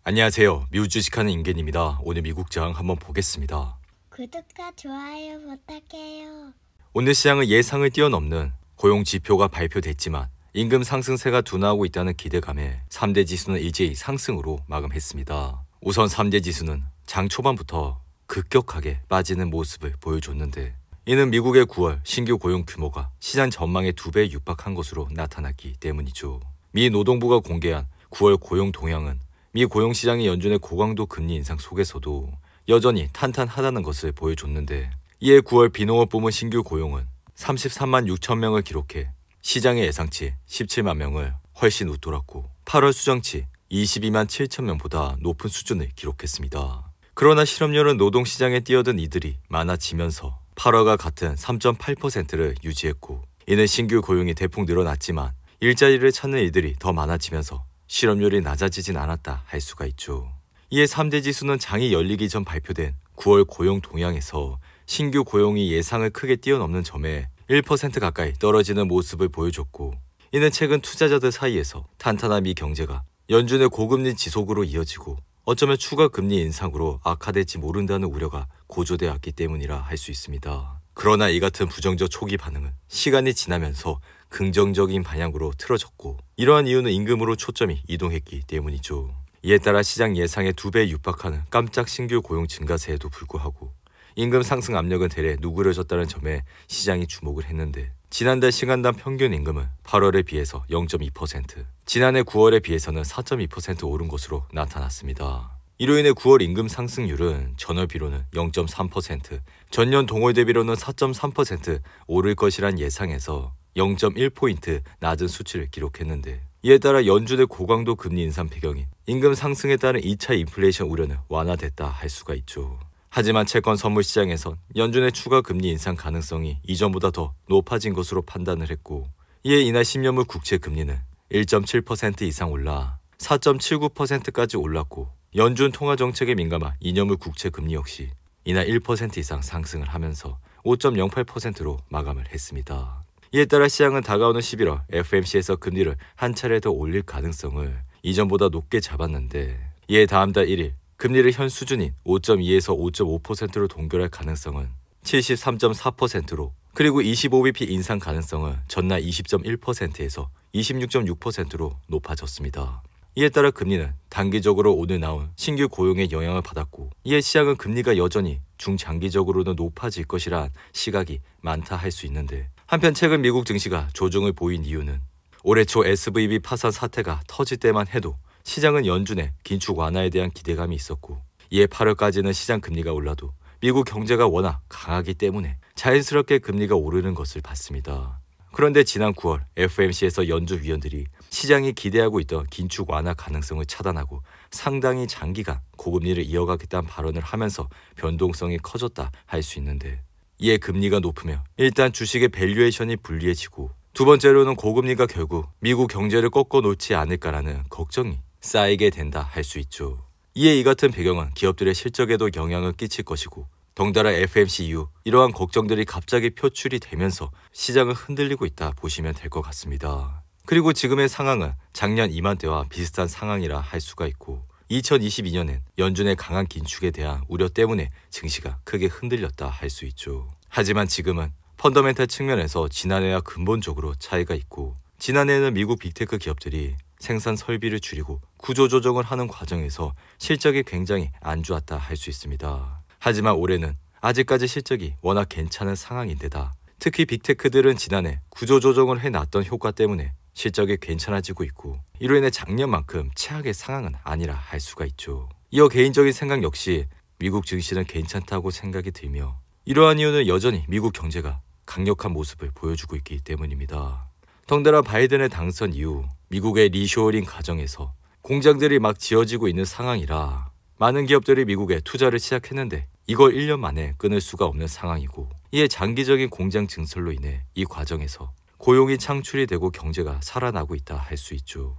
안녕하세요. 미국 주식하는 임겐입니다. 오늘 미국 장 한번 보겠습니다. 구독과 좋아요 부탁해요. 오늘 시장은 예상을 뛰어넘는 고용 지표가 발표됐지만 임금 상승세가 둔화하고 있다는 기대감에 3대 지수는 일제히 상승으로 마감했습니다. 우선 3대 지수는 장 초반부터 급격하게 빠지는 모습을 보여줬는데 이는 미국의 9월 신규 고용 규모가 시장 전망의 2배에 육박한 것으로 나타났기 때문이죠. 미 노동부가 공개한 9월 고용 동향은 미 고용시장이 연준의 고강도 금리 인상 속에서도 여전히 탄탄하다는 것을 보여줬는데 이에 9월 비농업 부문 신규 고용은 33만 6천 명을 기록해 시장의 예상치 17만 명을 훨씬 웃돌았고 8월 수정치 22만 7천 명보다 높은 수준을 기록했습니다. 그러나 실업률은 노동시장에 뛰어든 이들이 많아지면서 8월과 같은 3.8%를 유지했고 이는 신규 고용이 대폭 늘어났지만 일자리를 찾는 이들이 더 많아지면서 실업률이 낮아지진 않았다 할 수가 있죠. 이에 3대 지수는 장이 열리기 전 발표된 9월 고용 동향에서 신규 고용이 예상을 크게 뛰어넘는 점에 1% 가까이 떨어지는 모습을 보여줬고 이는 최근 투자자들 사이에서 탄탄한 미 경제가 연준의 고금리 지속으로 이어지고 어쩌면 추가 금리 인상으로 악화될지 모른다는 우려가 고조되어 왔기 때문이라 할 수 있습니다. 그러나 이 같은 부정적 초기 반응은 시간이 지나면서 긍정적인 방향으로 틀어졌고 이러한 이유는 임금으로 초점이 이동했기 때문이죠. 이에 따라 시장 예상의 2배에 육박하는 깜짝 신규 고용 증가세에도 불구하고 임금 상승 압력은 대래 누그러졌다는 점에 시장이 주목을 했는데 지난달 시간당 평균 임금은 8월에 비해서 0.2%, 지난해 9월에 비해서는 4.2% 오른 것으로 나타났습니다. 이로 인해 9월 임금 상승률은 전월 비로는 0.3%, 전년 동월 대비로는 4.3% 오를 것이란 예상에서 0.1포인트 낮은 수치를 기록했는데 이에 따라 연준의 고강도 금리 인상 배경인 임금 상승에 따른 2차 인플레이션 우려는 완화됐다 할 수가 있죠. 하지만 채권 선물 시장에선 연준의 추가 금리 인상 가능성이 이전보다 더 높아진 것으로 판단을 했고 이에 이날 10년물 국채 금리는 1.7% 이상 올라 4.79%까지 올랐고 연준 통화정책에 민감한 2년물 국채 금리 역시 이날 1% 이상 상승을 하면서 5.08%로 마감을 했습니다. 이에 따라 시장은 다가오는 11월 FOMC에서 금리를 한 차례 더 올릴 가능성을 이전보다 높게 잡았는데 이에 다음 달 1일 금리를 현 수준인 5.2에서 5.5%로 동결할 가능성은 73.4%로 그리고 25bp 인상 가능성은 전날 20.1%에서 26.6%로 높아졌습니다. 이에 따라 금리는 단기적으로 오늘 나온 신규 고용의 영향을 받았고 이에 시장은 금리가 여전히 중장기적으로는 높아질 것이란 시각이 많다 할 수 있는데 한편 최근 미국 증시가 조정을 보인 이유는 올해 초 SVB 파산 사태가 터질 때만 해도 시장은 연준의 긴축 완화에 대한 기대감이 있었고 이에 8월까지는 시장 금리가 올라도 미국 경제가 워낙 강하기 때문에 자연스럽게 금리가 오르는 것을 봤습니다. 그런데 지난 9월 FOMC에서 연준 위원들이 시장이 기대하고 있던 긴축 완화 가능성을 차단하고 상당히 장기간 고금리를 이어가겠다는 발언을 하면서 변동성이 커졌다 할 수 있는데 이에 금리가 높으면 일단 주식의 밸류에이션이 불리해지고 두 번째로는 고금리가 결국 미국 경제를 꺾어 놓지 않을까라는 걱정이 쌓이게 된다 할 수 있죠. 이에 이 같은 배경은 기업들의 실적에도 영향을 끼칠 것이고 덩달아 FOMC 이후 이러한 걱정들이 갑자기 표출이 되면서 시장을 흔들리고 있다 보시면 될 것 같습니다. 그리고 지금의 상황은 작년 이맘때와 비슷한 상황이라 할 수가 있고 2022년엔 연준의 강한 긴축에 대한 우려 때문에 증시가 크게 흔들렸다 할 수 있죠. 하지만 지금은 펀더멘탈 측면에서 지난해와 근본적으로 차이가 있고 지난해에는 미국 빅테크 기업들이 생산 설비를 줄이고 구조조정을 하는 과정에서 실적이 굉장히 안 좋았다 할 수 있습니다. 하지만 올해는 아직까지 실적이 워낙 괜찮은 상황인데다 특히 빅테크들은 지난해 구조조정을 해놨던 효과 때문에 실적이 괜찮아지고 있고 이로 인해 작년만큼 최악의 상황은 아니라 할 수가 있죠. 이어 개인적인 생각 역시 미국 증시는 괜찮다고 생각이 들며 이러한 이유는 여전히 미국 경제가 강력한 모습을 보여주고 있기 때문입니다. 덩달아 바이든의 당선 이후 미국의 리쇼어링 과정에서 공장들이 막 지어지고 있는 상황이라 많은 기업들이 미국에 투자를 시작했는데 이걸 1년 만에 끊을 수가 없는 상황이고 이에 장기적인 공장 증설로 인해 이 과정에서 고용이 창출이 되고 경제가 살아나고 있다 할 수 있죠.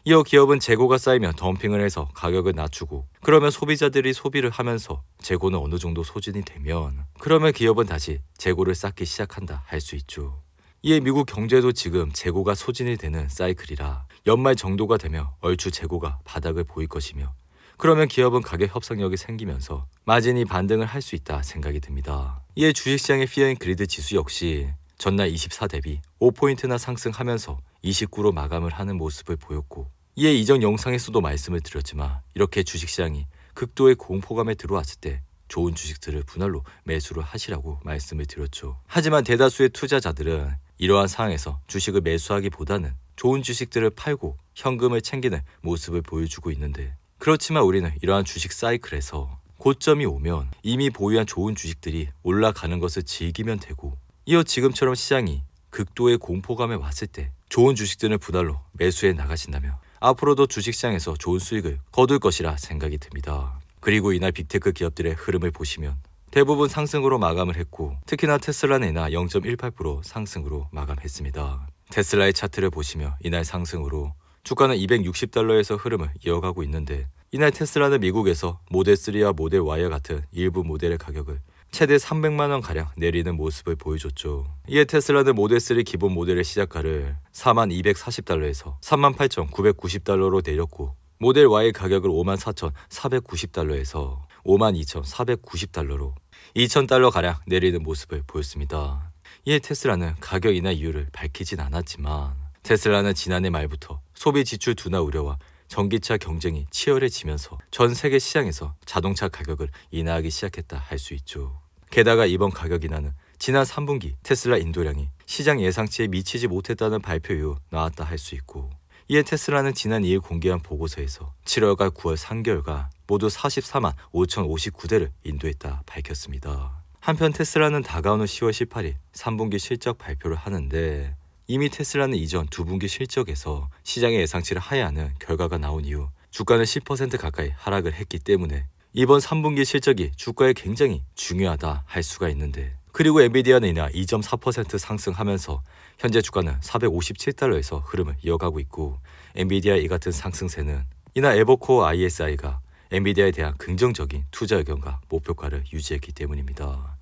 이어 기업은 재고가 쌓이면 덤핑을 해서 가격을 낮추고 그러면 소비자들이 소비를 하면서 재고는 어느 정도 소진이 되면 그러면 기업은 다시 재고를 쌓기 시작한다 할 수 있죠. 이에 미국 경제도 지금 재고가 소진이 되는 사이클이라 연말 정도가 되면 얼추 재고가 바닥을 보일 것이며 그러면 기업은 가격 협상력이 생기면서 마진이 반등을 할 수 있다 생각이 듭니다. 이에 주식시장의 피어앤그리드 지수 역시 전날 24 대비 5포인트나 상승하면서 29로 마감을 하는 모습을 보였고, 이에 이전 영상에서도 말씀을 드렸지만 이렇게 주식시장이 극도의 공포감에 들어왔을 때 좋은 주식들을 분할로 매수를 하시라고 말씀을 드렸죠. 하지만 대다수의 투자자들은 이러한 상황에서 주식을 매수하기보다는 좋은 주식들을 팔고 현금을 챙기는 모습을 보여주고 있는데, 그렇지만 우리는 이러한 주식 사이클에서 고점이 오면 이미 보유한 좋은 주식들이 올라가는 것을 즐기면 되고, 이어 지금처럼 시장이 극도의 공포감에 왔을 때 좋은 주식들을 분할로 매수해 나가신다면 앞으로도 주식시장에서 좋은 수익을 거둘 것이라 생각이 듭니다. 그리고 이날 빅테크 기업들의 흐름을 보시면 대부분 상승으로 마감을 했고, 특히나 테슬라는 이날 0.18% 상승으로 마감했습니다. 테슬라의 차트를 보시면 이날 상승으로 주가는 260달러에서 흐름을 이어가고 있는데, 이날 테슬라는 미국에서 모델 3와 모델 Y와 같은 일부 모델의 가격을 최대 300만원가량 내리는 모습을 보여줬죠. 이에 테슬라는 모델 3 기본 모델의 시작가를 4240달러에서 38,990달러로 내렸고, 모델 Y 가격을 54,490달러에서 52,490달러로 2000달러가량 내리는 모습을 보였습니다. 이에 테슬라는 가격 인하 이유를 밝히진 않았지만, 테슬라는 지난해 말부터 소비 지출 둔화 우려와 전기차 경쟁이 치열해지면서 전 세계 시장에서 자동차 가격을 인하하기 시작했다 할 수 있죠. 게다가 이번 가격 인하는 지난 3분기 테슬라 인도량이 시장 예상치에 미치지 못했다는 발표 이후 나왔다 할 수 있고, 이에 테슬라는 지난 2일 공개한 보고서에서 7월과 9월 3개월간 모두 44만 5,059대를 인도했다 밝혔습니다. 한편 테슬라는 다가오는 10월 18일 3분기 실적 발표를 하는데, 이미 테슬라는 이전 두 분기 실적에서 시장의 예상치를 하회하는 결과가 나온 이후 주가는 10% 가까이 하락을 했기 때문에 이번 3분기 실적이 주가에 굉장히 중요하다 할 수가 있는데, 그리고 엔비디아는 이날 2.4% 상승하면서 현재 주가는 457달러에서 흐름을 이어가고 있고, 엔비디아의 이 같은 상승세는 이날 에버코어 ISI가 엔비디아에 대한 긍정적인 투자 의견과 목표가를 유지했기 때문입니다.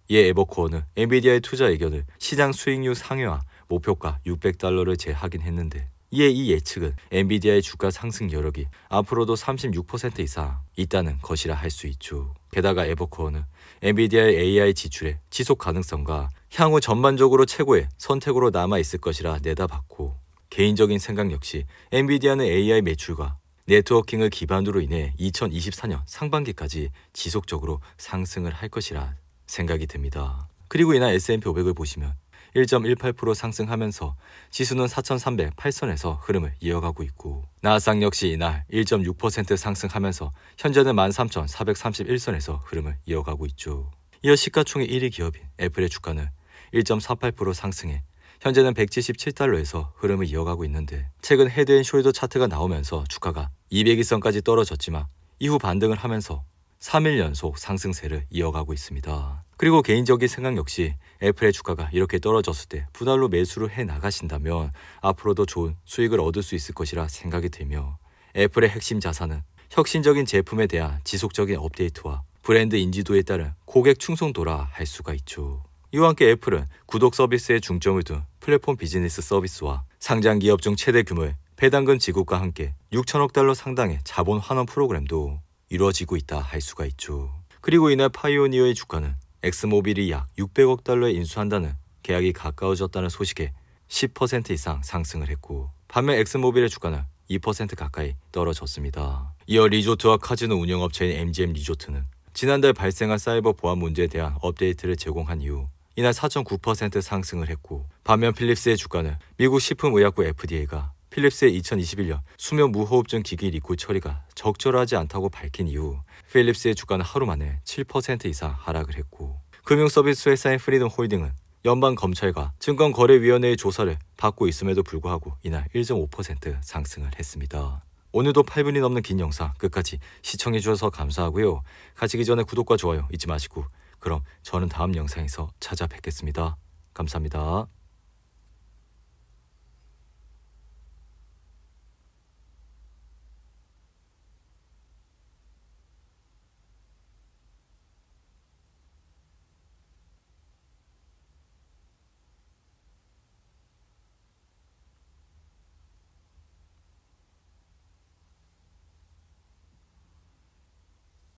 이에 에버코어는 엔비디아의 투자 의견을 시장 수익률 상회와 목표가 600달러를 재확인 했는데, 이에 이 예측은 엔비디아의 주가 상승 여력이 앞으로도 36% 이상 있다는 것이라 할 수 있죠. 게다가 에버코어는 엔비디아의 AI 지출의 지속 가능성과 향후 전반적으로 최고의 선택으로 남아있을 것이라 내다봤고, 개인적인 생각 역시 엔비디아는 AI 매출과 네트워킹을 기반으로 인해 2024년 상반기까지 지속적으로 상승을 할 것이라 생각이 듭니다. 그리고 이날 S&P 500을 보시면 1.18% 상승하면서 지수는 4,308선에서 흐름을 이어가고 있고, 나스닥 역시 이날 1.6% 상승하면서 현재는 13,431선에서 흐름을 이어가고 있죠. 이어 시가총액 1위 기업인 애플의 주가는 1.48% 상승해 현재는 177달러에서 흐름을 이어가고 있는데, 최근 헤드앤숄더 차트가 나오면서 주가가 200일선까지 떨어졌지만 이후 반등을 하면서 3일 연속 상승세를 이어가고 있습니다. 그리고 개인적인 생각 역시 애플의 주가가 이렇게 떨어졌을 때 분할로 매수를 해 나가신다면 앞으로도 좋은 수익을 얻을 수 있을 것이라 생각이 들며, 애플의 핵심 자산은 혁신적인 제품에 대한 지속적인 업데이트와 브랜드 인지도에 따른 고객 충성도라 할 수가 있죠. 이와 함께 애플은 구독 서비스에 중점을 둔 플랫폼 비즈니스 서비스와 상장 기업 중 최대 규모의 배당금 지급과 함께 6천억 달러 상당의 자본 환원 프로그램도 이루어지고 있다 할 수가 있죠. 그리고 이날 파이오니어의 주가는 엑스모빌이 약 600억 달러에 인수한다는 계약이 가까워졌다는 소식에 10% 이상 상승을 했고, 반면 엑스모빌의 주가는 2% 가까이 떨어졌습니다. 이어 리조트와 카지노 운영업체인 MGM 리조트는 지난달 발생한 사이버 보안 문제에 대한 업데이트를 제공한 이후 이날 4.9% 상승을 했고, 반면 필립스의 주가는 미국 식품의약부 FDA가 필립스의 2021년 수면 무호흡증 기기 리콜 처리가 적절하지 않다고 밝힌 이후 필립스의 주가는 하루 만에 7% 이상 하락을 했고, 금융서비스 회사인 프리덤 홀딩은 연방검찰과 증권거래위원회의 조사를 받고 있음에도 불구하고 이날 1.5% 상승을 했습니다. 오늘도 8분이 넘는 긴 영상 끝까지 시청해주셔서 감사하고요. 가시기 전에 구독과 좋아요 잊지 마시고, 그럼 저는 다음 영상에서 찾아뵙겠습니다. 감사합니다.